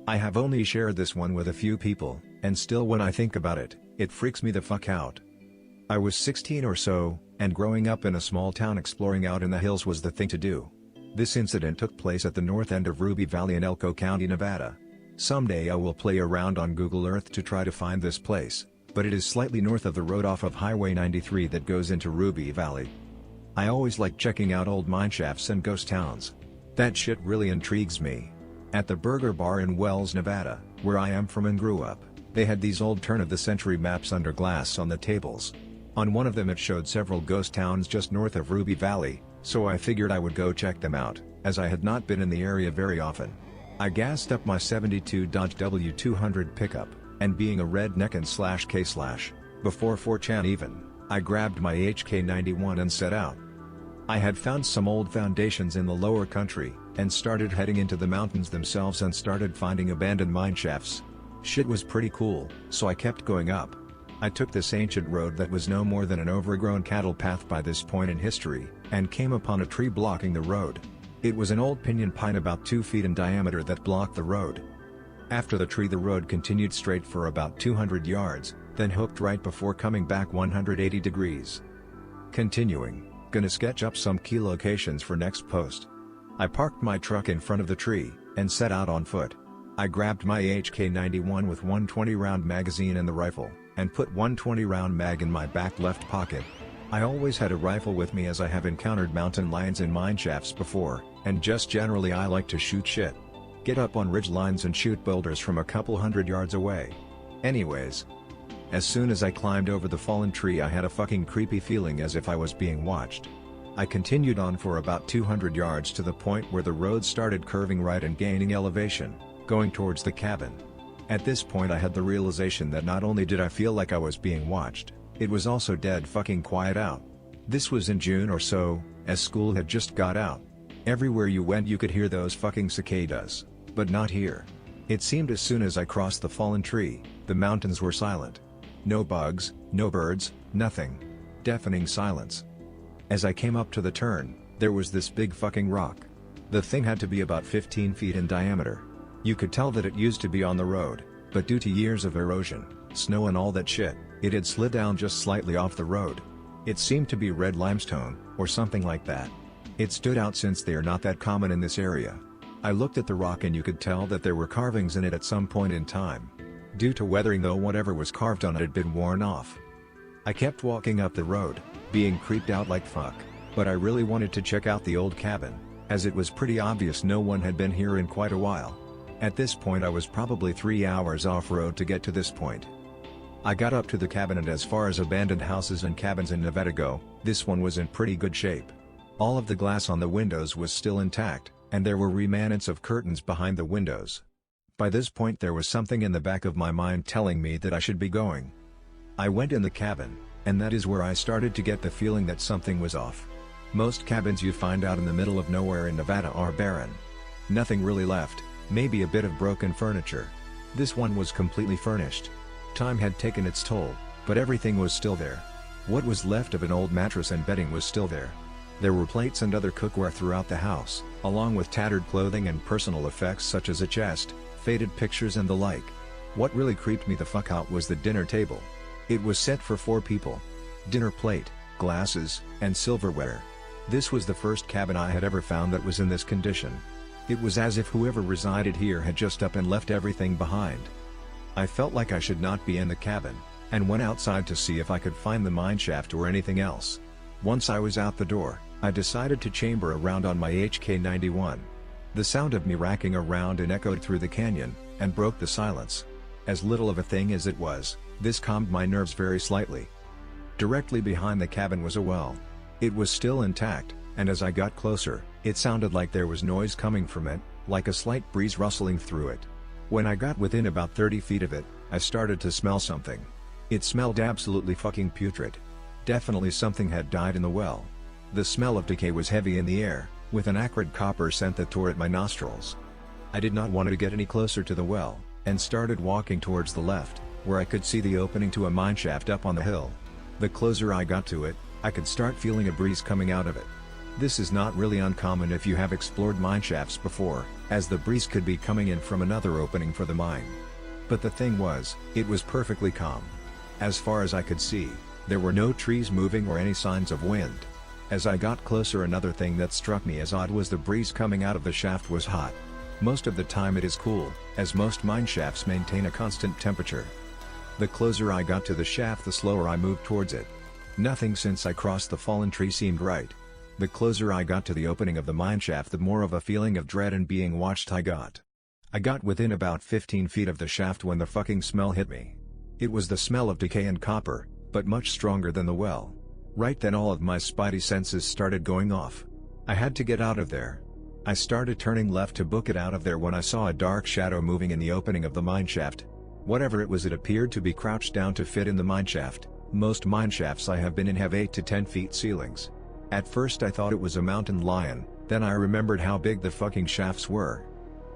I have only shared this one with a few people, and still when I think about it, it freaks me the fuck out. I was 16 or so, and growing up in a small town, exploring out in the hills was the thing to do. This incident took place at the north end of Ruby Valley in Elko County, Nevada. Someday I will play around on Google Earth to try to find this place, but it is slightly north of the road off of Highway 93 that goes into Ruby Valley. I always like checking out old mineshafts and ghost towns. That shit really intrigues me. At the Burger Bar in Wells, Nevada, where I am from and grew up, they had these old turn-of-the-century maps under glass on the tables. On one of them it showed several ghost towns just north of Ruby Valley, so I figured I would go check them out, as I had not been in the area very often. I gassed up my '72 Dodge W200 pickup, and being a redneck and /K/ before 4chan even, I grabbed my HK91 and set out. I had found some old foundations in the lower country, and started heading into the mountains themselves and started finding abandoned mine shafts. Shit was pretty cool, so I kept going up. I took this ancient road that was no more than an overgrown cattle path by this point in history, and came upon a tree blocking the road. It was an old pinyon pine about 2 feet in diameter that blocked the road. After the tree the road continued straight for about 200 yards, then hooked right before coming back 180 degrees. Continuing, gonna sketch up some key locations for next post. I parked my truck in front of the tree, and set out on foot. I grabbed my HK91 with 120 round magazine and the rifle, and put 120 round mag in my back left pocket. I always had a rifle with me as I have encountered mountain lions in mine shafts before, and just generally I like to shoot shit. Get up on ridge lines and shoot boulders from a couple hundred yards away. Anyways, as soon as I climbed over the fallen tree I had a fucking creepy feeling as if I was being watched. I continued on for about 200 yards to the point where the road started curving right and gaining elevation, going towards the cabin. At this point I had the realization that not only did I feel like I was being watched, it was also dead fucking quiet out. This was in June or so, as school had just got out. Everywhere you went you could hear those fucking cicadas, but not here. It seemed as soon as I crossed the fallen tree, the mountains were silent. No bugs, no birds, nothing. Deafening silence. As I came up to the turn, there was this big fucking rock. The thing had to be about 15 feet in diameter. You could tell that it used to be on the road, but due to years of erosion, snow and all that shit, it had slid down just slightly off the road. It seemed to be red limestone, or something like that. It stood out since they are not that common in this area. I looked at the rock and you could tell that there were carvings in it at some point in time. Due to weathering though, whatever was carved on it had been worn off. I kept walking up the road, being creeped out like fuck, but I really wanted to check out the old cabin, as it was pretty obvious no one had been here in quite a while. At this point I was probably 3 hours off-road to get to this point. I got up to the cabin, and as far as abandoned houses and cabins in Nevada go, this one was in pretty good shape. All of the glass on the windows was still intact, and there were remnants of curtains behind the windows. By this point there was something in the back of my mind telling me that I should be going. I went in the cabin, and that is where I started to get the feeling that something was off. Most cabins you find out in the middle of nowhere in Nevada are barren. Nothing really left, maybe a bit of broken furniture. This one was completely furnished. Time had taken its toll, but everything was still there. What was left of an old mattress and bedding was still there. There were plates and other cookware throughout the house, along with tattered clothing and personal effects such as a chest, faded pictures and the like. What really creeped me the fuck out was the dinner table. It was set for 4 people. Dinner plate, glasses, and silverware. This was the first cabin I had ever found that was in this condition. It was as if whoever resided here had just up and left everything behind. I felt like I should not be in the cabin, and went outside to see if I could find the mineshaft or anything else. Once I was out the door, I decided to chamber around on my HK91. The sound of me racking around and echoed through the canyon, and broke the silence. As little of a thing as it was, this calmed my nerves very slightly. Directly behind the cabin was a well. It was still intact, and as I got closer, it sounded like there was noise coming from it, like a slight breeze rustling through it. When I got within about 30 feet of it, I started to smell something. It smelled absolutely fucking putrid. Definitely something had died in the well. The smell of decay was heavy in the air, with an acrid copper scent that tore at my nostrils. I did not want to get any closer to the well, and started walking towards the left, where I could see the opening to a mineshaft up on the hill. The closer I got to it, I could start feeling a breeze coming out of it. This is not really uncommon if you have explored mineshafts before, as the breeze could be coming in from another opening for the mine. But the thing was, it was perfectly calm. As far as I could see, there were no trees moving or any signs of wind. As I got closer, another thing that struck me as odd was the breeze coming out of the shaft was hot. Most of the time it is cool, as most mineshafts maintain a constant temperature. The closer I got to the shaft, the slower I moved towards it. Nothing since I crossed the fallen tree seemed right. The closer I got to the opening of the mineshaft, the more of a feeling of dread and being watched I got. I got within about 15 feet of the shaft when the fucking smell hit me. It was the smell of decay and copper, but much stronger than the well. Right then all of my spidey senses started going off. I had to get out of there. I started turning left to book it out of there when I saw a dark shadow moving in the opening of the mineshaft. Whatever it was, it appeared to be crouched down to fit in the mineshaft. Most mineshafts I have been in have 8 to 10 feet ceilings. At first I thought it was a mountain lion, then I remembered how big the fucking shafts were.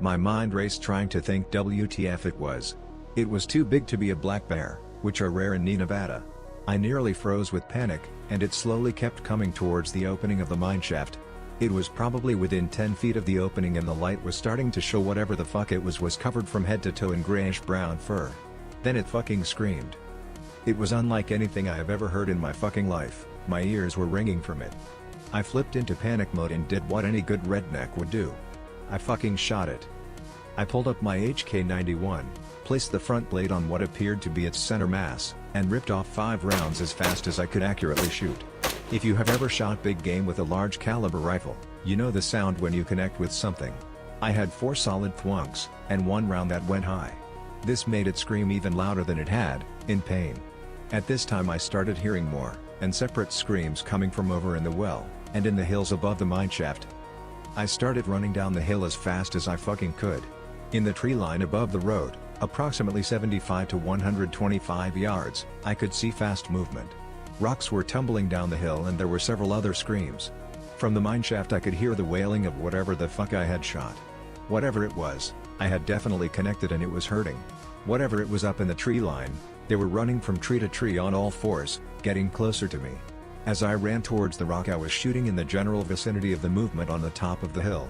My mind raced trying to think WTF it was. It was too big to be a black bear, which are rare in Nevada. I nearly froze with panic, and it slowly kept coming towards the opening of the mineshaft. It was probably within 10 feet of the opening and the light was starting to show. Whatever the fuck it was covered from head to toe in grayish-brown fur. Then it fucking screamed. It was unlike anything I have ever heard in my fucking life. My ears were ringing from it. I flipped into panic mode and did what any good redneck would do. I fucking shot it. I pulled up my HK-91, placed the front blade on what appeared to be its center mass, and ripped off 5 rounds as fast as I could accurately shoot. If you have ever shot big game with a large caliber rifle, you know the sound when you connect with something. I had 4 solid thwunks, and 1 round that went high. This made it scream even louder than it had, in pain. At this time I started hearing more, and separate screams coming from over in the well, and in the hills above the mineshaft. I started running down the hill as fast as I fucking could. In the tree line above the road, approximately 75 to 125 yards, I could see fast movement. Rocks were tumbling down the hill and there were several other screams. From the mineshaft I could hear the wailing of whatever the fuck I had shot. Whatever it was, I had definitely connected and it was hurting. Whatever it was up in the tree line, they were running from tree to tree on all fours, getting closer to me. As I ran towards the rock I was shooting in the general vicinity of the movement on the top of the hill.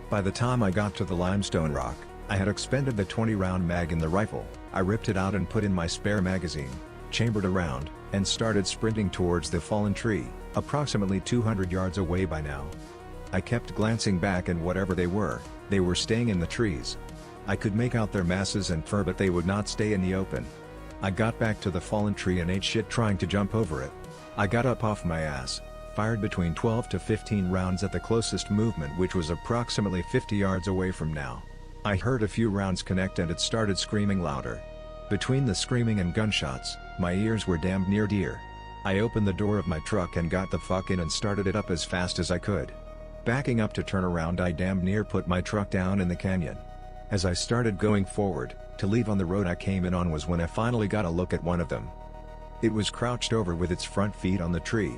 By the time I got to the limestone rock, I had expended the 20-round mag in the rifle. I ripped it out and put in my spare magazine, chambered around, and started sprinting towards the fallen tree, approximately 200 yards away by now. I kept glancing back and whatever they were staying in the trees. I could make out their masses and fur but they would not stay in the open. I got back to the fallen tree and ate shit trying to jump over it. I got up off my ass, fired between 12 to 15 rounds at the closest movement which was approximately 50 yards away from now. I heard a few rounds connect and it started screaming louder. Between the screaming and gunshots, my ears were damned near deer. I opened the door of my truck and got the fuck in and started it up as fast as I could. Backing up to turn around I damned near put my truck down in the canyon. As I started going forward, to leave on the road I came in on was when I finally got a look at one of them. It was crouched over with its front feet on the tree.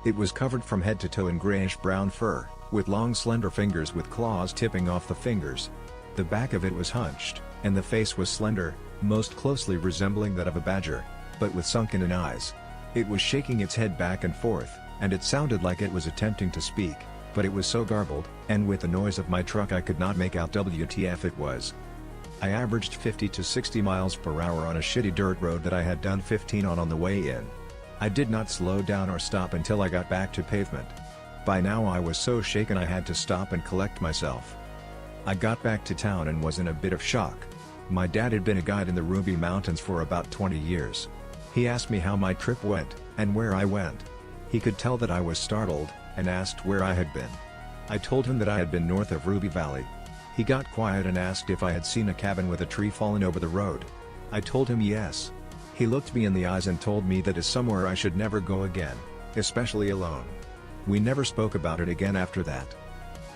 It was covered from head to toe in grayish-brown fur, with long slender fingers with claws tipping off the fingers. The back of it was hunched, and the face was slender, most closely resembling that of a badger, but with sunken eyes. It was shaking its head back and forth, and it sounded like it was attempting to speak, but it was so garbled, and with the noise of my truck I could not make out WTF it was. I averaged 50 to 60 miles per hour on a shitty dirt road that I had done 15 on the way in. I did not slow down or stop until I got back to pavement. By now I was so shaken I had to stop and collect myself. I got back to town and was in a bit of shock. My dad had been a guide in the Ruby Mountains for about 20 years. He asked me how my trip went, and where I went. He could tell that I was startled, and asked where I had been. I told him that I had been north of Ruby Valley. He got quiet and asked if I had seen a cabin with a tree fallen over the road. I told him yes. He looked me in the eyes and told me that is somewhere I should never go again, especially alone. We never spoke about it again after that.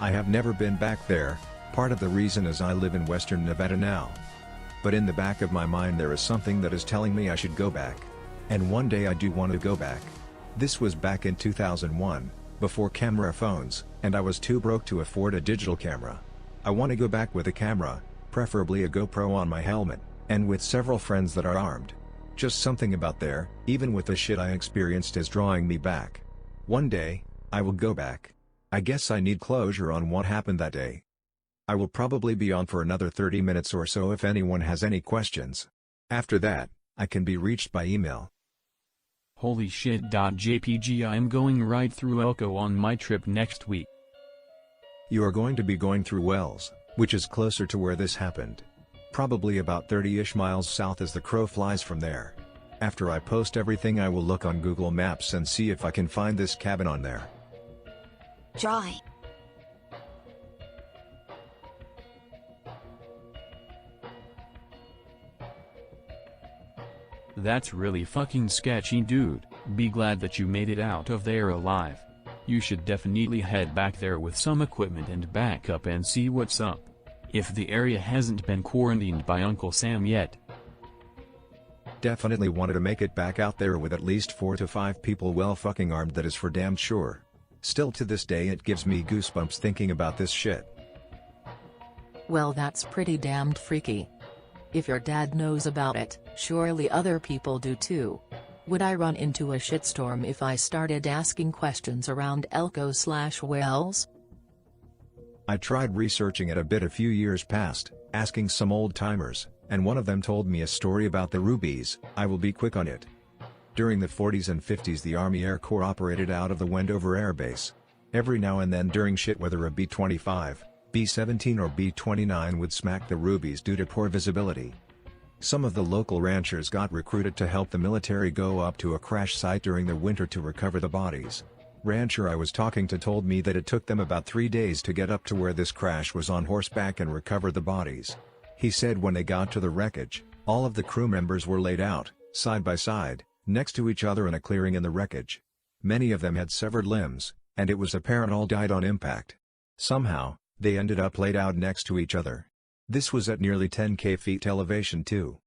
I have never been back there, part of the reason is I live in western Nevada now. But in the back of my mind there is something that is telling me I should go back. And one day I do want to go back. This was back in 2001, before camera phones, and I was too broke to afford a digital camera. I want to go back with a camera, preferably a GoPro on my helmet, and with several friends that are armed. Just something about there, even with the shit I experienced is drawing me back. One day, I will go back. I guess I need closure on what happened that day. I will probably be on for another 30 minutes or so if anyone has any questions. After that, I can be reached by email. Holy shit. JPG, I am going right through Elko on my trip next week. You are going to be going through Wells, which is closer to where this happened. Probably about 30-ish miles south as the crow flies from there. After I post everything, I will look on Google Maps and see if I can find this cabin on there. Dry. That's really fucking sketchy, dude. Be glad that you made it out of there alive. You should definitely head back there with some equipment and backup and see what's up. If the area hasn't been quarantined by Uncle Sam yet. Definitely wanted to make it back out there with at least 4 to 5 people well fucking armed, that is for damn sure. Still to this day it gives me goosebumps thinking about this shit. Well, that's pretty damned freaky. If your dad knows about it, surely other people do too. Would I run into a shitstorm if I started asking questions around Elko/Wells? I tried researching it a bit a few years past, asking some old timers, and one of them told me a story about the rubies. I will be quick on it. During the 40s and 50s the Army Air Corps operated out of the Wendover Air Base. Every now and then during shit weather a B-25, B-17 or B-29 would smack the rubies due to poor visibility. Some of the local ranchers got recruited to help the military go up to a crash site during the winter to recover the bodies. Rancher I was talking to told me that it took them about 3 days to get up to where this crash was on horseback and recover the bodies. He said when they got to the wreckage, all of the crew members were laid out, side by side, next to each other in a clearing in the wreckage. Many of them had severed limbs, and it was apparent all died on impact. Somehow, they ended up laid out next to each other. This was at nearly 10,000 feet elevation too.